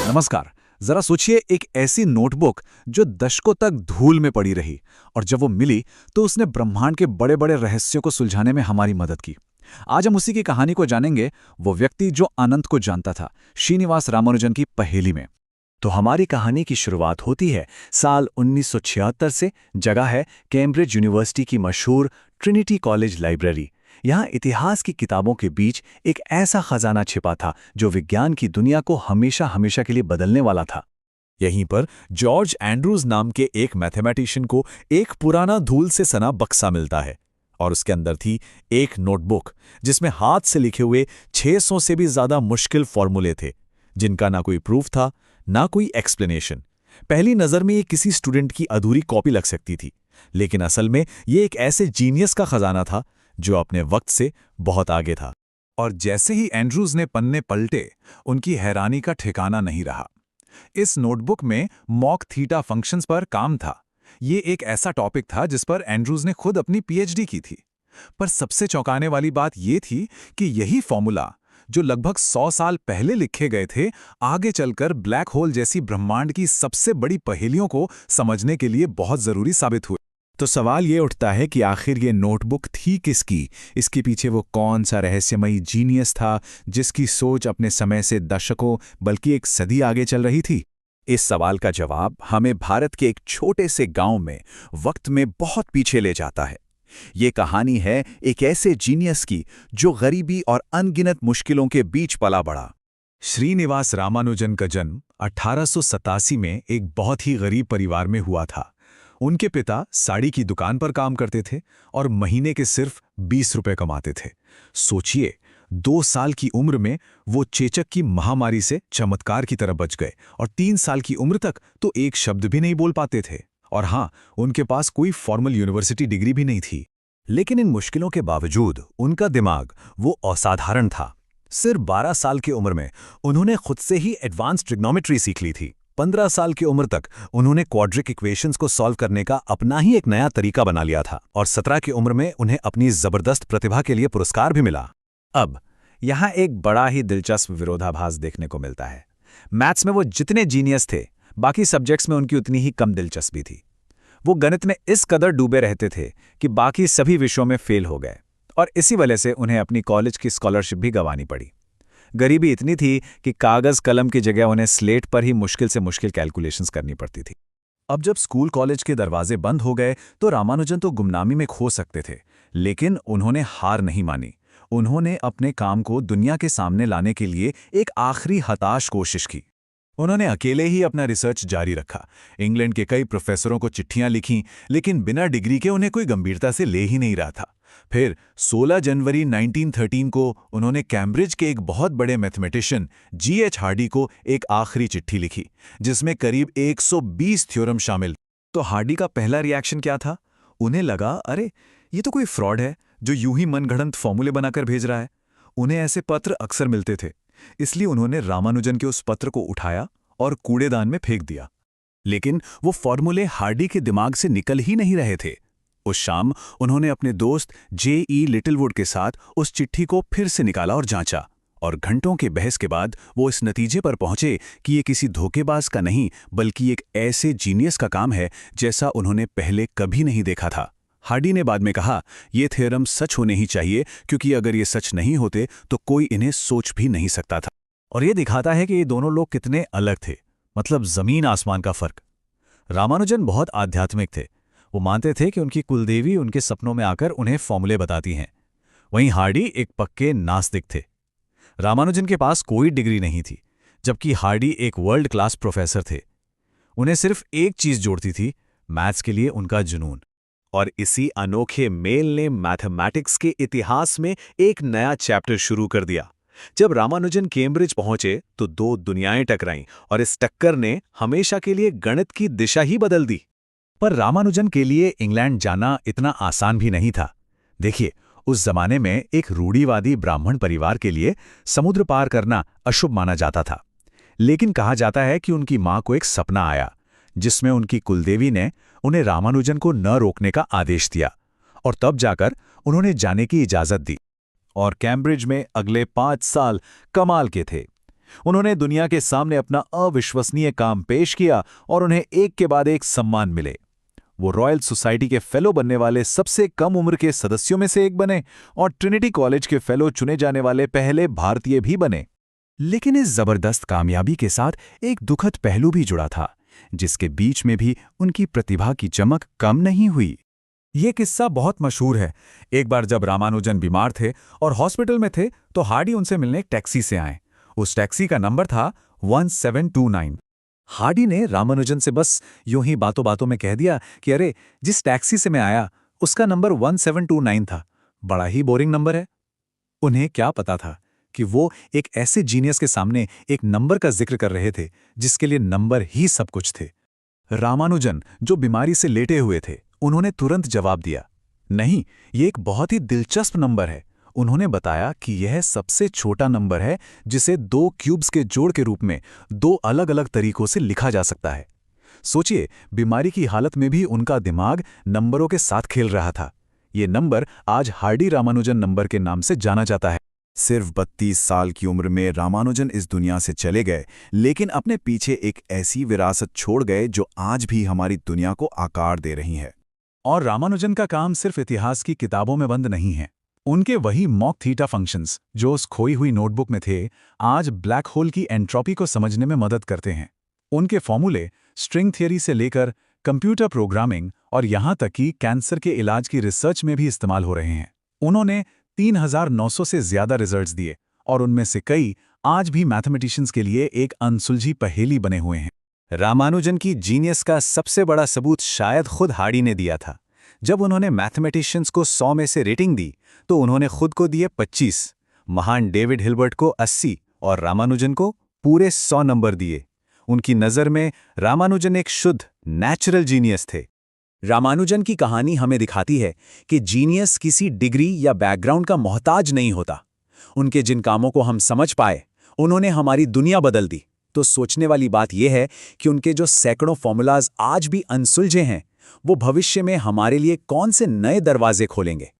नमस्कार। जरा सोचिए, एक ऐसी नोटबुक जो दशकों तक धूल में पड़ी रही और जब वो मिली तो उसने ब्रह्मांड के बड़े बड़े रहस्यों को सुलझाने में हमारी मदद की। आज हम उसी की कहानी को जानेंगे, वो व्यक्ति जो अनंत को जानता था, श्रीनिवास रामानुजन की पहेली में। तो हमारी कहानी की शुरुआत होती है साल 1976 से। जगह है कैम्ब्रिज यूनिवर्सिटी की मशहूर ट्रिनिटी कॉलेज लाइब्रेरी। यहाँ इतिहास की किताबों के बीच एक ऐसा खजाना छिपा था जो विज्ञान की दुनिया को हमेशा हमेशा के लिए बदलने वाला था। यहीं पर जॉर्ज एंड्रूज नाम के एक मैथमेटिशियन को एक पुराना धूल से सना बक्सा मिलता है और उसके अंदर थी एक नोटबुक जिसमें हाथ से लिखे हुए 600 से भी ज्यादा मुश्किल फॉर्मूले थे, जिनका ना कोई प्रूफ था ना कोई एक्सप्लेनेशन। पहली नजर में ये किसी स्टूडेंट की अधूरी कॉपी लग सकती थी, लेकिन असल में ये एक ऐसे जीनियस का खजाना था जो अपने वक्त से बहुत आगे था। और जैसे ही एंड्रूज ने पन्ने पलटे, उनकी हैरानी का ठिकाना नहीं रहा। इस नोटबुक में मॉक थीटा फंक्शंस पर काम था। ये एक ऐसा टॉपिक था जिस पर एंड्रूज ने खुद अपनी पीएचडी की थी। पर सबसे चौंकाने वाली बात ये थी कि यही फॉर्मूला, जो लगभग 100 साल पहले लिखे गए थे, आगे चलकर ब्लैक होल जैसी ब्रह्मांड की सबसे बड़ी पहेलियों को समझने के लिए बहुत जरूरी साबित हुए। तो सवाल ये उठता है कि आखिर ये नोटबुक थी किसकी? इसके पीछे वो कौन सा रहस्यमयी जीनियस था जिसकी सोच अपने समय से दशकों बल्कि एक सदी आगे चल रही थी? इस सवाल का जवाब हमें भारत के एक छोटे से गांव में वक्त में बहुत पीछे ले जाता है। ये कहानी है एक ऐसे जीनियस की जो गरीबी और अनगिनत मुश्किलों के बीच पला बढ़ा। श्रीनिवास रामानुजन का जन्म 1887 में एक बहुत ही गरीब परिवार में हुआ था। उनके पिता साड़ी की दुकान पर काम करते थे और महीने के सिर्फ 20 रुपए कमाते थे। सोचिए, 2 साल की उम्र में वो चेचक की महामारी से चमत्कार की तरह बच गए और 3 साल की उम्र तक तो एक शब्द भी नहीं बोल पाते थे। और हाँ, उनके पास कोई फॉर्मल यूनिवर्सिटी डिग्री भी नहीं थी। लेकिन इन मुश्किलों के बावजूद उनका दिमाग वो असाधारण था। सिर्फ 12 साल की उम्र में उन्होंने खुद से ही एडवांस ट्रिग्नोमेट्री सीख ली थी। 15 साल की उम्र तक उन्होंने क्वाड्रिक इक्वेशंस को सॉल्व करने का अपना ही एक नया तरीका बना लिया था और 17 की उम्र में उन्हें अपनी जबरदस्त प्रतिभा के लिए पुरस्कार भी मिला। अब यहाँ एक बड़ा ही दिलचस्प विरोधाभास देखने को मिलता है। मैथ्स में वो जितने जीनियस थे, बाकी सब्जेक्ट्स में उनकी उतनी ही कम दिलचस्पी थी। वो गणित में इस कदर डूबे रहते थे कि बाकी सभी विषयों में फेल हो गए और इसी वजह से उन्हें अपनी कॉलेज की स्कॉलरशिप भी गंवानी पड़ी। गरीबी इतनी थी कि कागज कलम की जगह उन्हें स्लेट पर ही मुश्किल से मुश्किल कैलकुलेशंस करनी पड़ती थी। अब जब स्कूल कॉलेज के दरवाजे बंद हो गए तो रामानुजन तो गुमनामी में खो सकते थे, लेकिन उन्होंने हार नहीं मानी। उन्होंने अपने काम को दुनिया के सामने लाने के लिए एक आखिरी हताश कोशिश की। उन्होंने अकेले ही अपना रिसर्च जारी रखा। इंग्लैंड के कई प्रोफेसरों को चिट्ठियां लिखीं, लेकिन बिना डिग्री के उन्हें कोई गंभीरता से ले ही नहीं रहा था। फिर 16 जनवरी 1913 को उन्होंने कैम्ब्रिज के एक बहुत बड़े मैथमेटिशियन G.H. हार्डी को एक आखिरी चिट्ठी लिखी, जिसमें करीब 120 थ्योरम शामिल। तो हार्डी का पहला रिएक्शन क्या था? उन्हें लगा, अरे ये तो कोई फ्रॉड है जो यूं ही मनगढ़ंत फॉर्मूले बनाकर भेज रहा है। उन्हें ऐसे पत्र अक्सर मिलते थे, इसलिए उन्होंने रामानुजन के उस पत्र को उठाया और कूड़ेदान में फेंक दिया। लेकिन वो फॉर्मूले हार्डी के दिमाग से निकल ही नहीं रहे थे। उस शाम उन्होंने अपने दोस्त J.E. लिटिलवुड के साथ उस चिट्ठी को फिर से निकाला और जांचा, और घंटों के बहस के बाद वो इस नतीजे पर पहुंचे कि ये किसी धोखेबाज का नहीं बल्कि एक ऐसे जीनियस का काम है जैसा उन्होंने पहले कभी नहीं देखा था। हार्डी ने बाद में कहा, ये थ्योरम सच होने ही चाहिए, क्योंकि अगर ये सच नहीं होते तो कोई इन्हें सोच भी नहीं सकता था। और ये दिखाता है कि ये दोनों लोग कितने अलग थे, मतलब जमीन आसमान का फर्क। रामानुजन बहुत आध्यात्मिक थे। वो मानते थे कि उनकी कुलदेवी उनके सपनों में आकर उन्हें फॉर्मूले बताती हैं। वहीं हार्डी एक पक्के नास्तिक थे। रामानुजन के पास कोई डिग्री नहीं थी, जबकि हार्डी एक वर्ल्ड क्लास प्रोफेसर थे। उन्हें सिर्फ एक चीज जोड़ती थी, मैथ्स के लिए उनका जुनून। और इसी अनोखे मेल ने मैथमेटिक्स के इतिहास में एक नया चैप्टर शुरू कर दिया। जब रामानुजन कैम्ब्रिज पहुंचे तो 2 दुनियाएं टकराईं और इस टक्कर ने हमेशा के लिए गणित की दिशा ही बदल दी। पर रामानुजन के लिए इंग्लैंड जाना इतना आसान भी नहीं था। देखिए, उस जमाने में एक रूढ़िवादी ब्राह्मण परिवार के लिए समुद्र पार करना अशुभ माना जाता था। लेकिन कहा जाता है कि उनकी मां को एक सपना आया, जिसमें उनकी कुलदेवी ने उन्हें रामानुजन को न रोकने का आदेश दिया, और तब जाकर उन्होंने जाने की इजाजत दी। और कैम्ब्रिज में अगले 5 साल कमाल के थे। उन्होंने दुनिया के सामने अपना अविश्वसनीय काम पेश किया और उन्हें एक के बाद एक सम्मान मिले। वो रॉयल सोसाइटी के फेलो बनने वाले सबसे कम उम्र के सदस्यों में से एक बने और ट्रिनिटी कॉलेज के फेलो चुने जाने वाले पहले भारतीय भी बने। लेकिन इस जबरदस्त कामयाबी के साथ एक दुखद पहलू भी जुड़ा था, जिसके बीच में भी उनकी प्रतिभा की चमक कम नहीं हुई। ये किस्सा बहुत मशहूर है। एक बार जब रामानुजन बीमार थे और हॉस्पिटल में थे तो हार्डी उनसे मिलने एक टैक्सी से आए। उस टैक्सी का नंबर था 1729। हार्डी ने रामानुजन से बस यूं ही बातों बातों में कह दिया कि अरे, जिस टैक्सी से मैं आया उसका नंबर 1729 था। बड़ा ही बोरिंग नंबर है। उन्हें क्या पता था कि वो एक ऐसे जीनियस के सामने एक नंबर का जिक्र कर रहे थे जिसके लिए नंबर ही सब कुछ थे। रामानुजन, जो बीमारी से लेटे हुए थे, उन्होंने तुरंत जवाब दिया, नहीं, ये एक बहुत ही दिलचस्प नंबर है। उन्होंने बताया कि यह सबसे छोटा नंबर है जिसे 2 क्यूब्स के जोड़ के रूप में 2 अलग-अलग तरीकों से लिखा जा सकता है। सोचिए, बीमारी की हालत में भी उनका दिमाग नंबरों के साथ खेल रहा था। ये नंबर आज हार्डी रामानुजन नंबर के नाम से जाना जाता है। सिर्फ 32 साल की उम्र में रामानुजन इस दुनिया से चले गए, लेकिन अपने पीछे एक ऐसी विरासत छोड़ गए जो आज भी हमारी दुनिया को आकार दे रही है। और रामानुजन का काम सिर्फ इतिहास की किताबों में बंद नहीं है। उनके वही मॉक थीटा फंक्शंस जो उस खोई हुई नोटबुक में थे, आज ब्लैक होल की एंट्रोपी को समझने में मदद करते हैं। उनके फॉर्मूले स्ट्रिंग थियरी से लेकर कंप्यूटर प्रोग्रामिंग और यहां तक कि कैंसर के इलाज की रिसर्च में भी इस्तेमाल हो रहे हैं। उन्होंने 3900 से ज्यादा रिजल्ट्स दिए और उनमें से कई आज भी मैथमेटिशियंस के लिए एक अनसुलझी पहेली बने हुए हैं। रामानुजन की जीनियस का सबसे बड़ा सबूत शायद खुद हार्डी ने दिया था। जब उन्होंने मैथमेटिशियंस को 100 में से रेटिंग दी तो उन्होंने खुद को दिए 25, महान डेविड हिल्बर्ट को 80 और रामानुजन को पूरे 100 नंबर दिए। उनकी नज़र में रामानुजन एक शुद्ध नेचुरल जीनियस थे। रामानुजन की कहानी हमें दिखाती है कि जीनियस किसी डिग्री या बैकग्राउंड का मोहताज नहीं होता। उनके जिन कामों को हम समझ पाए, उन्होंने हमारी दुनिया बदल दी। तो सोचने वाली बात यह है कि उनके जो सैकड़ों फॉर्मूलाज आज भी अनसुलझे हैं, वो भविष्य में हमारे लिए कौन से नए दरवाजे खोलेंगे।